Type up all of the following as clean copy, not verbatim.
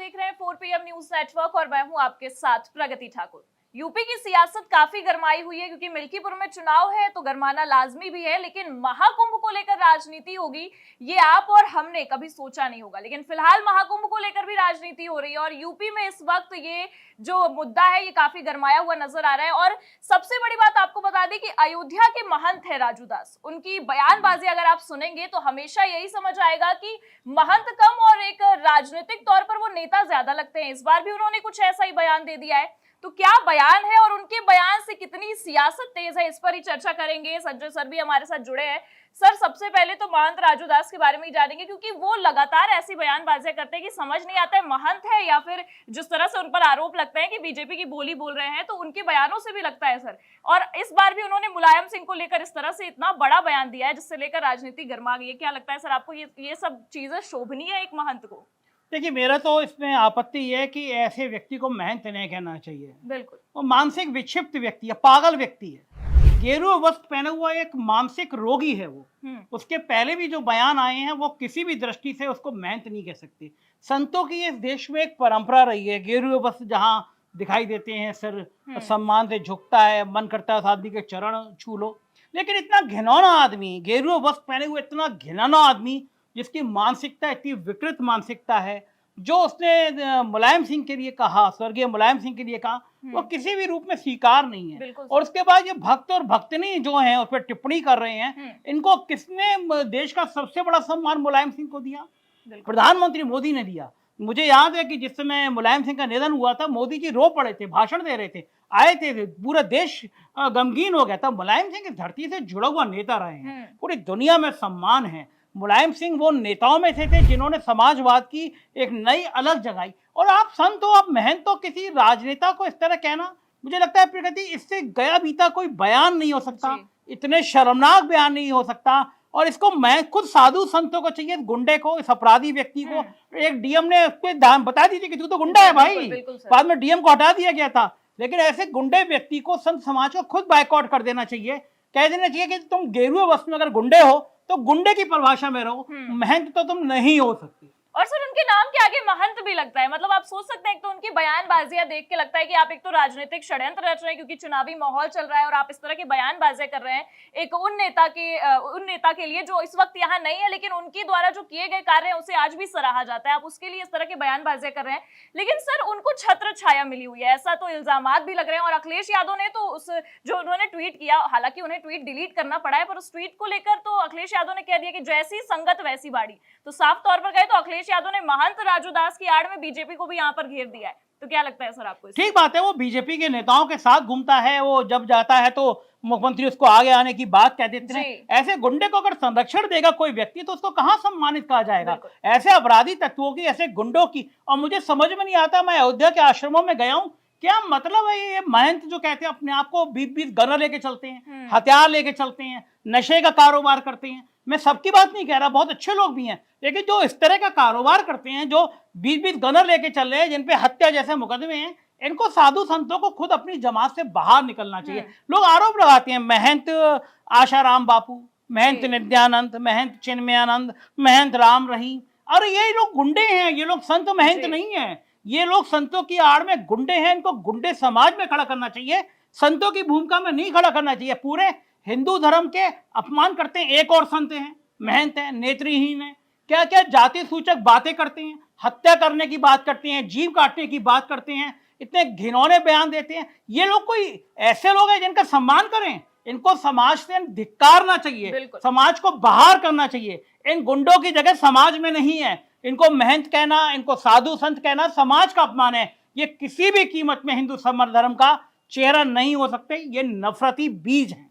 देख रहे हैं 4 PM न्यूज नेटवर्क और मैं हूं आपके साथ प्रगति ठाकुर। यूपी की सियासत काफी गरमाई हुई है क्योंकि मिल्कीपुर में चुनाव है तो गरमाना लाजमी भी है, लेकिन महाकुंभ को लेकर राजनीति होगी ये आप और हमने कभी सोचा नहीं होगा। लेकिन फिलहाल महाकुंभ को लेकर भी राजनीति हो रही है और यूपी में इस वक्त ये जो मुद्दा है ये काफी गरमाया हुआ नजर आ रहा है। और सबसे बड़ी बात आपको बता दें कि अयोध्या के महंत है राजू दास, उनकी बयानबाजी अगर आप सुनेंगे तो हमेशा यही समझ आएगा कि महंत कम और एक राजनीतिक तौर पर वो नेता ज्यादा लगते हैं। इस बार भी उन्होंने कुछ ऐसा ही बयान दे दिया है। तो क्या बयान है और उनके बयान से कितनी सियासत तेज है, इस पर ही चर्चा करेंगे। संजय सर भी हमारे साथ जुड़े हैं। सर, सबसे पहले तो महंत राजू दास के बारे में ही जानेंगे क्योंकि वो लगातार ऐसी बयानबाजियां करते हैं कि समझ नहीं आता है महंत है या फिर जिस तरह से उन पर आरोप लगता है कि बीजेपी की बोली बोल रहे हैं, तो उनके बयानों से भी लगता है सर। और इस बार भी उन्होंने मुलायम सिंह को लेकर इस तरह से इतना बड़ा बयान दिया है जिससे लेकर राजनीति गर्मा गई है। क्या लगता है सर आपको, ये सब चीजें शोभनीय है एक महंत को? देखिए, मेरा तो इसमें आपत्ति ये है कि ऐसे व्यक्ति को महंत नहीं कहना चाहिए। बिल्कुल, वो मानसिक विक्षिप्त व्यक्ति है, पागल व्यक्ति है। गेरुआ वस्त्र पहना हुआ एक मानसिक रोगी है वो। उसके पहले भी जो बयान आए हैं वो किसी भी दृष्टि से उसको महंत नहीं कह सकते। संतों की इस देश में एक परंपरा रही है, गेरुआ वस्त्र जहाँ दिखाई देते हैं सर सम्मान से झुकता है, मन करता है उस आदमी के चरण छू लो। लेकिन इतना घिनौना आदमी, गेरुआ वस्त्र पहने हुए इतना घिनौना आदमी जिसकी मानसिकता इतनी विकृत मानसिकता है, जो उसने मुलायम सिंह के लिए कहा, स्वर्गीय मुलायम सिंह के लिए कहा, वो किसी भी रूप में स्वीकार नहीं है। और उसके बाद ये भक्त और भक्तनी जो हैं उस पर टिप्पणी कर रहे हैं, इनको किसने देश का सबसे बड़ा सम्मान मुलायम सिंह को दिया? प्रधानमंत्री मोदी ने दिया। मुझे याद है कि जिस समय मुलायम सिंह का निधन हुआ था, मोदी जी रो पड़े थे, भाषण दे रहे थे, आए थे, पूरा देश गमगीन हो गया था। मुलायम सिंह इस धरती से जुड़ा हुआ नेता रहे हैं, पूरी दुनिया में सम्मान है। मुलायम सिंह वो नेताओं में से थे जिन्होंने समाजवाद की एक नई अलग जगाई। और आप संत हो, आप महंत हो, किसी राजनेता को इस तरह कहना, मुझे लगता है प्रगति इससे गया बीता कोई बयान नहीं हो सकता, इतने शर्मनाक बयान नहीं हो सकता। और इसको मैं खुद साधु संतों को चाहिए, गुंडे को, इस अपराधी व्यक्ति को। एक डीएम ने उसके दाम बता दीजिए कि तू तो गुंडा है भाई, बाद में डीएम को हटा दिया गया था। लेकिन ऐसे गुंडे व्यक्ति को संत समाज को खुद बायकॉट कर देना चाहिए, कह देना चाहिए कि तुम गेरुआ वस्त्र में अगर गुंडे हो तो गुंडे की परिभाषा में रहो, महंत तो तुम नहीं हो सकती। और सर उनके नाम के आगे महंत भी लगता है, मतलब आप सोच सकते हैं एक तो उनकी बयानबाजियां देख के लगता है कि आप एक तो राजनीतिक षड्यंत्र रच रहे हैं क्योंकि चुनावी माहौल चल रहा है और आप इस तरह की बयानबाजियां कर रहे हैं एक उन नेता के लिए जो इस वक्त यहाँ नहीं है, लेकिन उनके द्वारा जो किए गए कार्य हैं उसे आज भी सराहा जाता है, आप उसके लिए इस तरह की बयानबाजियां कर रहे हैं। लेकिन सर उनको छत्र छाया मिली हुई है, ऐसा तो इल्जामात भी लग रहे हैं। और अखिलेश यादव ने तो उस जो उन्होंने ट्वीट किया, हालांकि उन्हें ट्वीट डिलीट करना पड़ा है, पर उस ट्वीट को लेकर तो अखिलेश यादव ने कह दिया कि जैसी संगत वैसी बाड़ी। तो साफ तौर पर कहे तो अखिलेश यादव ने महंत राजू दास की आड़ में बीजेपी को भी यहाँ पर घेर दिया है। तो क्या लगता है सर आपको? ठीक बात है, वो बीजेपी के नेताओं के साथ घूमता है, वो जब जाता है तो मुख्यमंत्री उसको आगे आने की बात कह देते हैं। ऐसे गुंडे को अगर संरक्षण देगा कोई व्यक्ति तो उसको कहाँ सम्मानित कहा जाएगा? ऐसे अपराधी तत्वों की, ऐसे गुंडों की। और मुझे समझ में नहीं आता, मैं अयोध्या के आश्रमों में गया हूँ, क्या मतलब है ये महंत जो कहते हैं अपने आप को 20-20 गन लेके चलते हैं, हथियार लेके चलते हैं, नशे का कारोबार करते हैं। मैं सबकी बात नहीं कह रहा, बहुत अच्छे लोग भी हैं, लेकिन जो इस तरह का कारोबार करते हैं, जो 20-20 गनर लेके चल रहे हैं, जिन पे हत्या जैसे मुकदमे हैं, इनको साधु संतों को खुद अपनी जमात से बाहर निकलना चाहिए। लोग आरोप लगाते हैं महंत आशाराम बापू, महंत नित्यानंद, महंत चिन्मयानंद, महंत राम रहीम। और ये लोग गुंडे हैं, ये लोग संत महंत नहीं है, ये लोग संतों की आड़ में गुंडे हैं। इनको गुंडे समाज में खड़ा करना चाहिए, संतों की भूमिका में नहीं खड़ा करना चाहिए। पूरे हिंदू धर्म के अपमान करते हैं। एक और संत हैं, महंत हैं, नेत्रहीन हैं, क्या क्या जाति सूचक बातें करते हैं, हत्या करने की बात करते हैं, जीव काटने की बात करते हैं, इतने घिनौने बयान देते हैं। ये लोग कोई ऐसे लोग हैं जिनका सम्मान करें? इनको समाज से धिक्कारना चाहिए, समाज को बाहर करना चाहिए। इन गुंडों की जगह समाज में नहीं है। इनको महंत कहना, इनको साधु संत कहना समाज का अपमान है। ये किसी भी कीमत में हिंदू धर्म का चेहरा नहीं हो सकते, ये नफरती बीज हैं।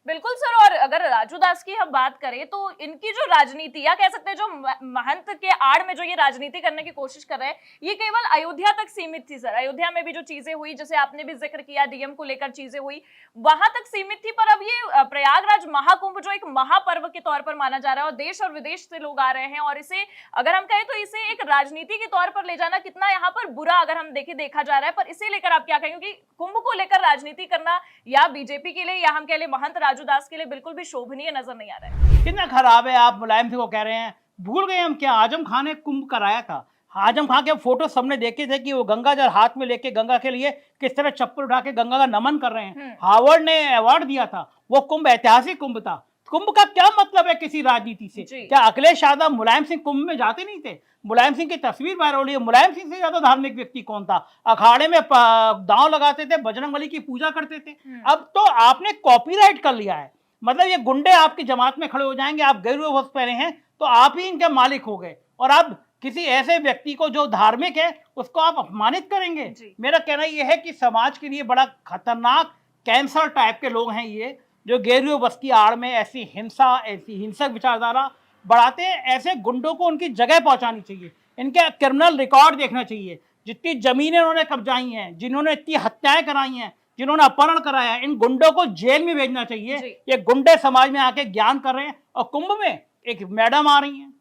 बिल्कुल सर। और अगर राजू दास की हम बात करें तो इनकी जो राजनीति, या कह सकते हैं जो महंत के आड़ में जो ये राजनीति करने की कोशिश कर रहे हैं, ये केवल अयोध्या तक सीमित थी सर। अयोध्या में भी जो चीजें हुई, जैसे आपने भी जिक्र किया, डीएम को लेकर चीजें हुई, वहां तक सीमित थी। पर अब ये प्रयागराज महाकुंभ जो एक महापर्व के तौर पर माना जा रहा है और देश और विदेश से लोग आ रहे हैं, और इसे अगर हम कहें तो इसे एक राजनीति के तौर पर ले जाना कितना यहाँ पर बुरा अगर हम देखा जा रहा है। पर इसे लेकर आप क्या कहेंगे कि कुंभ को लेकर राजनीति करना या बीजेपी के लिए या हम कह ले महंत राजू दास के लिए बिल्कुल भी शोभनीय नजर नहीं आ रहा है? कितना खराब है। आप मुलायम सिंह को कह रहे हैं, भूल गए हम क्या, आजम खान ने कुंभ कराया था। आजम खां के फोटो सबने देखे थे कि वो गंगा जल हाथ में लेके गंगा के लिए किस तरह चप्पल उठा के गंगा का नमन कर रहे हैं। हार्वर्ड ने अवार्ड दिया था, वो कुंभ ऐतिहासिक कुंभ था। कुंभ का क्या मतलब है किसी राजनीति से? क्या अखिलेश यादव मुलायम सिंह कुंभ में जाते नहीं थे? मुलायम सिंह की तस्वीर वायरल हो रही है। मुलायम सिंह से ज्यादा धार्मिक व्यक्ति कौन था? अखाड़े में दांव लगाते थे, बजरंगबली की पूजा करते थे। अब तो आपने कॉपीराइट कर लिया है, मतलब ये गुंडे आपकी जमात में खड़े हो जाएंगे। आप गेरुआ वस्त्र पहने हैं तो आप ही इनके मालिक हो गए, और अब किसी ऐसे व्यक्ति को जो धार्मिक है उसको आप अपमानित करेंगे। मेरा कहना यह है कि समाज के लिए बड़ा खतरनाक कैंसर टाइप के लोग हैं ये, जो गेरुआ वस्त्र की आड़ में ऐसी हिंसा, ऐसी हिंसक विचारधारा बढ़ाते हैं। ऐसे गुंडों को उनकी जगह पहुंचानी चाहिए, इनके क्रिमिनल रिकॉर्ड देखना चाहिए। जितनी जमीनें उन्होंने कब्जाई हैं, जिन्होंने इतनी हत्याएं कराई हैं, जिन्होंने अपहरण कराया है, इन गुंडों को जेल में भेजना चाहिए। ये गुंडे समाज में आके ज्ञान कर रहे हैं। और कुंभ में एक मैडम आ रही हैं,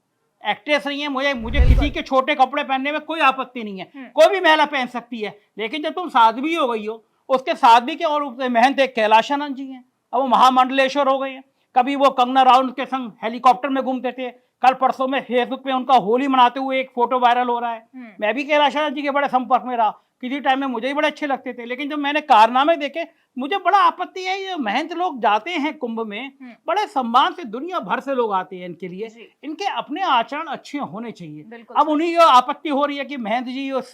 एक्ट्रेस रही है, मुझे किसी के छोटे कपड़े पहनने में कोई आपत्ति नहीं है, कोई भी महिला पहन सकती है। लेकिन जब तुम साध्वी हो गई हो, उसके साध्वी के और महंत एक कैलाशानंद जी हैं, अब वो महामंडलेश्वर हो गए हैं। कभी वो कंगना राउंड के संग हेलीकॉप्टर में घूमते थे, कल परसों में फेसबुक पे उनका होली मनाते हुए एक फोटो वायरल हो रहा है। मैं भी कैलाशानंद जी के बड़े संपर्क में रहा, किसी टाइम में मुझे ही बड़े अच्छे लगते थे। लेकिन जब मैंने कारनामे देखे, मुझे बड़ा आपत्ति है। ये महंत लोग जाते हैं कुंभ में, बड़े सम्मान से दुनिया भर से लोग आते हैं इनके लिए, इनके अपने आचरण अच्छे होने चाहिए। अब उन्हीं को आपत्ति हो रही है कि महंत जी उस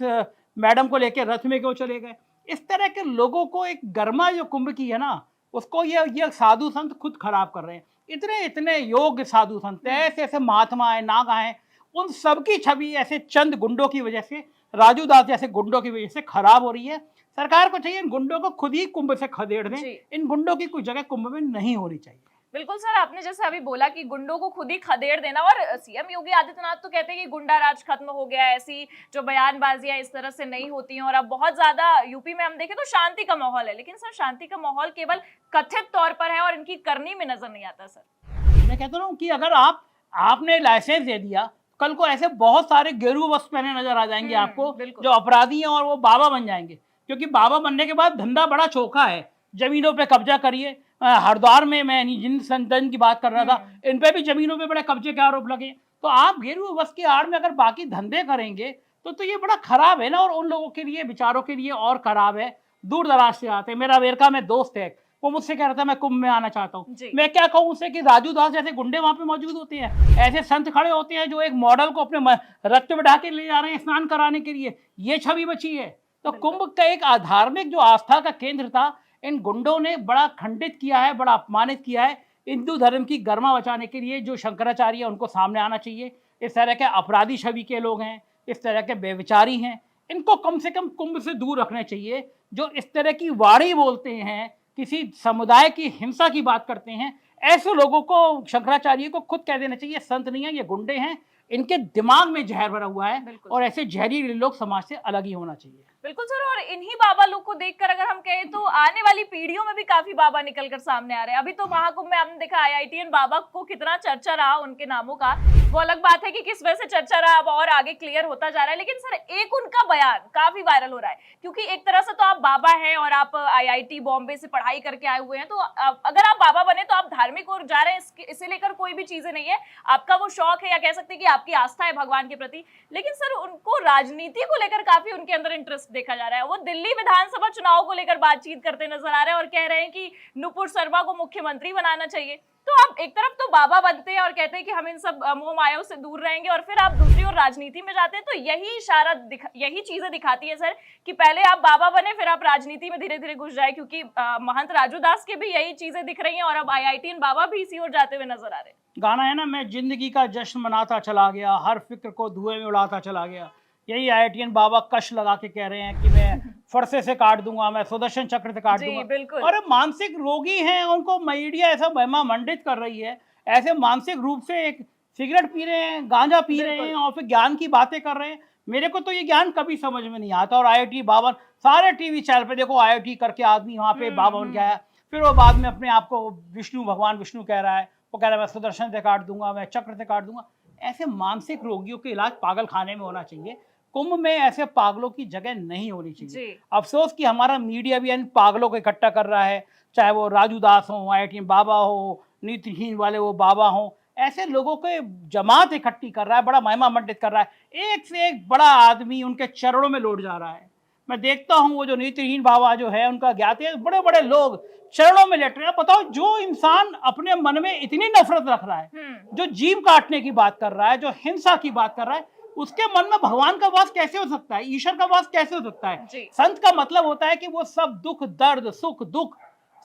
मैडम को लेकर रथ में क्यों चले गए। इस तरह के लोगों को एक गर्मा जो कुंभ की है ना, उसको ये साधु संत खुद खराब कर रहे हैं। इतने इतने योग्य साधु संत, ऐसे ऐसे महात्मा है, नाग हैं, उन सबकी छवि ऐसे चंद गुंडों की वजह से, राजू दास जैसे गुंडों की वजह से खराब हो रही है। सरकार को चाहिए इन गुंडों को खुद ही कुंभ से खदेड़ दें। इन गुंडों की कोई जगह कुंभ में नहीं होनी चाहिए। बिल्कुल सर, आपने जैसे अभी बोला कि गुंडों को खुद ही खदेड़ देना, और सीएम योगी आदित्यनाथ तो कहते हैं कि गुंडा राज खत्म हो गया है, ऐसी जो बयानबाजियां इस तरह से नहीं होती हैं, और अब बहुत ज्यादा यूपी में हम देखें तो शांति का माहौल है। लेकिन सर, शांति का माहौल केवल कथित तौर पर है और इनकी करनी में नजर नहीं आता। सर मैं कहता हूँ कि अगर आपने लाइसेंस दे दिया, कल को ऐसे बहुत सारे गेरुआ वस्त्र पहने नजर आ जाएंगे आपको, जो अपराधी हैं, और वो बाबा बन जाएंगे। क्योंकि बाबा बनने के बाद धंधा बड़ा चोखा है, जमीनों पे कब्जा करिए। हरिद्वार में मैं जिन संतन की बात कर रहा था, इन पे भी जमीनों पे बड़े कब्जे के आरोप लगे। तो आप गेरुआ वस्त्र की आड़ में अगर बाकी धंधे करेंगे तो ये बड़ा खराब है ना, और उन लोगों के लिए, बेचारों के लिए और खराब है। दूर दराज से आते हैं। मेरा अमेरिका में दोस्त है, वो मुझसे कह रहा था मैं कुंभ में आना चाहता हूँ। मैं क्या कहूँ उससे कि राजू दास जैसे गुंडे वहां पे मौजूद होते हैं, ऐसे संत खड़े होते हैं जो एक मॉडल को अपने रथ पे बैठा के ले जा रहे हैं स्नान कराने के लिए। ये छवि बची है। तो कुंभ का एक आधार्मिक जो आस्था का केंद्र था, इन गुंडों ने बड़ा खंडित किया है, बड़ा अपमानित किया है। हिंदू धर्म की गरिमा बचाने के लिए जो शंकराचार्य है, उनको सामने आना चाहिए। इस तरह के अपराधी छवि के लोग हैं, इस तरह के बेविचारी हैं, इनको कम से कम कुंभ से दूर रखना चाहिए। जो इस तरह की वाणी बोलते हैं, किसी समुदाय की हिंसा की बात करते हैं, ऐसे लोगों को, शंकराचार्य को खुद कह देना चाहिए संत नहीं है, ये गुंडे हैं, इनके दिमाग में जहर भरा हुआ है, और ऐसे जहरीले लोग समाज से अलग ही होना चाहिए। बिल्कुल सर, और इन्हीं बाबा लोग को देखकर अगर हम कहें तो आने वाली पीढ़ियों में भी काफी बाबा निकलकर सामने आ रहे हैं। अभी तो महाकुंभ में आपने देखा IITN बाबा को कितना चर्चा रहा उनके नामों का, वो अलग बात है कि किस वजह से चर्चा रहा, अब और आगे क्लियर होता जा रहा है। लेकिन सर, एक उनका बयान काफी वायरल हो रहा है, क्योंकि एक तरह से तो आप बाबा हैं और आप IIT बॉम्बे से पढ़ाई करके आए हुए हैं, तो अगर आप बाबा बने तो आप धार्मिक और जा रहे हैं, इसे लेकर कोई भी चीजें नहीं है, आपका वो शौक है, या कह सकते हैं कि आपकी आस्था है भगवान के प्रति। लेकिन सर, उनको राजनीति को लेकर काफी उनके अंदर इंटरेस्ट देखा जा रहा है। वो दिल्ली विधानसभा चुनाव को लेकर बातचीत करते नजर आ रहे हैं और कह रहे हैं कि नुपुर शर्मा को मुख्यमंत्री बनाना चाहिए। तो आप एक तरफ तो बाबा बनते हैं और कहते हैं कि हम इन सब मोह मायाओं से दूर रहेंगे, और फिर आप दूसरी ओर राजनीति में जाते हैं। तो यही इशारा यही चीजें दिखाती है सर कि पहले आप बाबा बने, फिर आप राजनीति में धीरे धीरे घुस जाए, क्योंकि महंत राजू दास के भी यही चीजें दिख रही हैं, और अब IITN बाबा भी इसी ओर जाते हुए नजर आ रहे हैं। गाना है ना, मैं जिंदगी का जश्न मनाता चला गया, हर फिक्र को धुएं में उड़ाता चला गया। यही IITN बाबा कश लगा के कह रहे हैं कि मैं फरसे से काट दूंगा, मैं सुदर्शन चक्र से काट दूंगा। और मानसिक रोगी हैं, उनको मीडिया ऐसा महिमा मंडित कर रही है, ऐसे मानसिक रूप से एक सिगरेट पी रहे हैं, गांजा पी रहे हैं, और फिर ज्ञान की बातें कर रहे हैं। मेरे को तो ये ज्ञान कभी समझ में नहीं आता। और IIT बाबा, सारे टीवी चैनल पे देखो IIT करके आदमी वहाँ पे बाबा बन गया है, फिर वो बाद में अपने आप को विष्णु, भगवान विष्णु कह रहा है, वो कह रहा है मैं सुदर्शन से काट दूंगा, मैं चक्र से काट दूंगा। ऐसे मानसिक रोगियों के इलाज पागल खाने में होना चाहिए। कुंभ में ऐसे पागलों की जगह नहीं होनी चाहिए। अफसोस कि हमारा मीडिया भी इन पागलों को इकट्ठा कर रहा है, चाहे वो राजू दास हो, IITN बाबा हो, नीतिहीन वाले वो बाबा हो। ऐसे लोगों के जमात इकट्ठी कर रहा है, बड़ा महिमा मंडित कर रहा है, एक से एक बड़ा आदमी उनके चरणों में लौट जा रहा है। मैं देखता हूँ वो जो नेत्रहीन बाबा जो है उनका ज्ञाति है, बड़े बड़े लोग चरणों में लेट रहे हैं। बताओ, जो इंसान अपने मन में इतनी नफरत रख रहा है, जो जीव काटने की बात कर रहा है, जो हिंसा की बात कर रहा है, उसके मन में भगवान का वास कैसे हो सकता है, ईश्वर का वास कैसे हो सकता है? संत का मतलब होता है कि वो सब दुख दर्द सुख दुख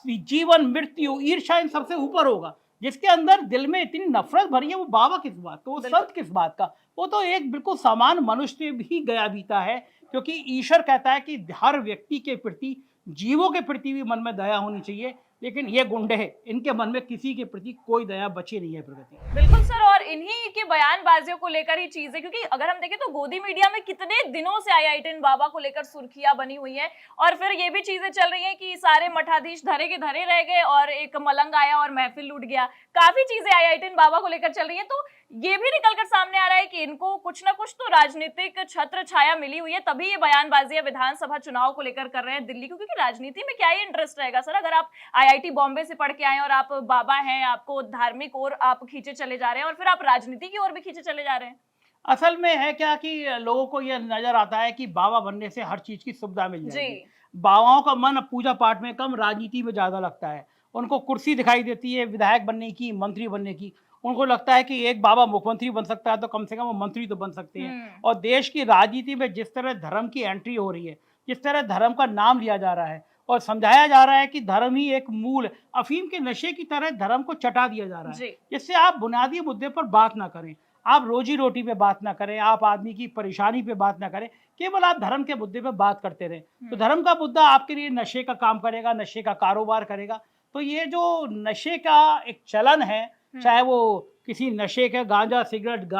जीवन मृत्यु ईर्ष्या इन सबसे ऊपर होगा। जिसके अंदर दिल में इतनी नफरत भरी है, वो बाबा किस बात का, वो संत किस बात का? वो तो एक बिल्कुल सामान्य मनुष्य से भी गया बीता है, क्योंकि ईश्वर कहता है कि हर व्यक्ति के प्रति, जीवों के प्रति भी मन में दया होनी चाहिए। लेकिन ये गुंडे हैं, इनके मन में किसी के प्रति कोई दया बची नहीं है। प्रगति बिल्कुल सर, और इन्हीं की बयानबाजियों को लेकर ही चीजें, क्योंकि अगर हम देखें तो गोदी मीडिया में कितने दिनों से आईआईटीएन बाबा को लेकर सुर्खियां बनी हुई हैं, और फिर ये भी चीजें चल रही हैं कि सारे मठाधीश धरे के धरे रह गए और एक मलंग आया और महफिल लूट गया। काफी चीजें आईआईटीएन बाबा को लेकर चल रही है, तो ये भी निकलकर सामने आ रहा है कि इनको कुछ ना कुछ तो राजनीतिक छत्र छाया मिली हुई है, तभी ये बयानबाजियां विधानसभा चुनाव को लेकर कर रहे हैं दिल्ली को। क्योंकि राजनीति में क्या ही इंटरेस्ट रहेगा सर, अगर आप आईआईटी बॉम्बे से पढ़ के आए और आप बाबा हैं, आपको धार्मिक और आप खींचे चले जा रहे हैं और फिर आप राजनीति की ओर भी खींचे चले जा रहे हैं। असल में है क्या कि लोगों को यह नजर आता है कि बाबा बनने से हर चीज की सुविधा मिल जाएगी। बाबाओं का मन पूजा पाठ में कम, राजनीति में ज्यादा लगता है। उनको कुर्सी दिखाई देती है विधायक बनने की, मंत्री बनने की। उनको लगता है कि एक बाबा मुख्यमंत्री बन सकता है तो कम से कम वो मंत्री तो बन सकते हैं। और देश की राजनीति में जिस तरह धर्म की एंट्री हो रही है, जिस तरह धर्म का नाम लिया जा रहा है और समझाया जा रहा है कि धर्म ही एक मूल, अफीम के नशे की तरह धर्म को चटा दिया जा रहा है, जिससे आप बुनियादी मुद्दे पर बात ना करें, आप रोजी रोटी पे बात ना करें, आप आदमी की परेशानी पे बात ना करें, केवल आप धर्म के मुद्दे पे बात करते रहें। तो धर्म का मुद्दा आपके लिए नशे का काम करेगा, नशे का कारोबार करेगा। तो ये जो नशे का एक चलन है, चाहे वो किसी नशे के गांजा सिगरेट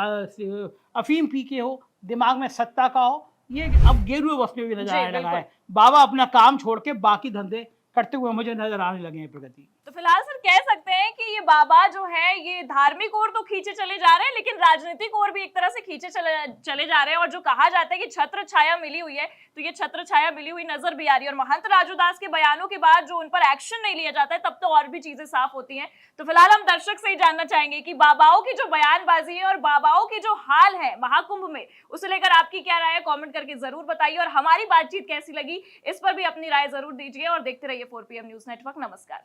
अफीम पी के हो, दिमाग में सत्ता का हो, ये अब गेरुए वस्त्र में भी नजर आने लगा है। बाबा अपना काम छोड़ के बाकी धंधे करते हुए मुझे नजर आने लगे हैं। प्रगति तो फिलहाल सर कह सकते हैं कि ये बाबा जो है ये धार्मिक ओर तो खींचे चले जा रहे हैं, लेकिन राजनीतिक ओर भी एक तरह से खींचे चले जा रहे हैं। और जो कहा जाता है कि छत्र छाया मिली हुई है, तो ये छत्र छाया मिली हुई नजर भी आ रही है। और महंत राजू दास के बयानों के बाद जो उन पर एक्शन नहीं लिया जाता है, तब तो और भी चीजें साफ होती हैं। तो फिलहाल हम दर्शक से ही जानना चाहेंगे कि बाबाओं की जो बयानबाजी है और बाबाओं की जो हाल है महाकुंभ में, उसे लेकर आपकी क्या राय है, कॉमेंट करके जरूर बताइए। और हमारी बातचीत कैसी लगी, इस पर भी अपनी राय जरूर दीजिए। और देखते रहिए 4PM न्यूज नेटवर्क। नमस्कार।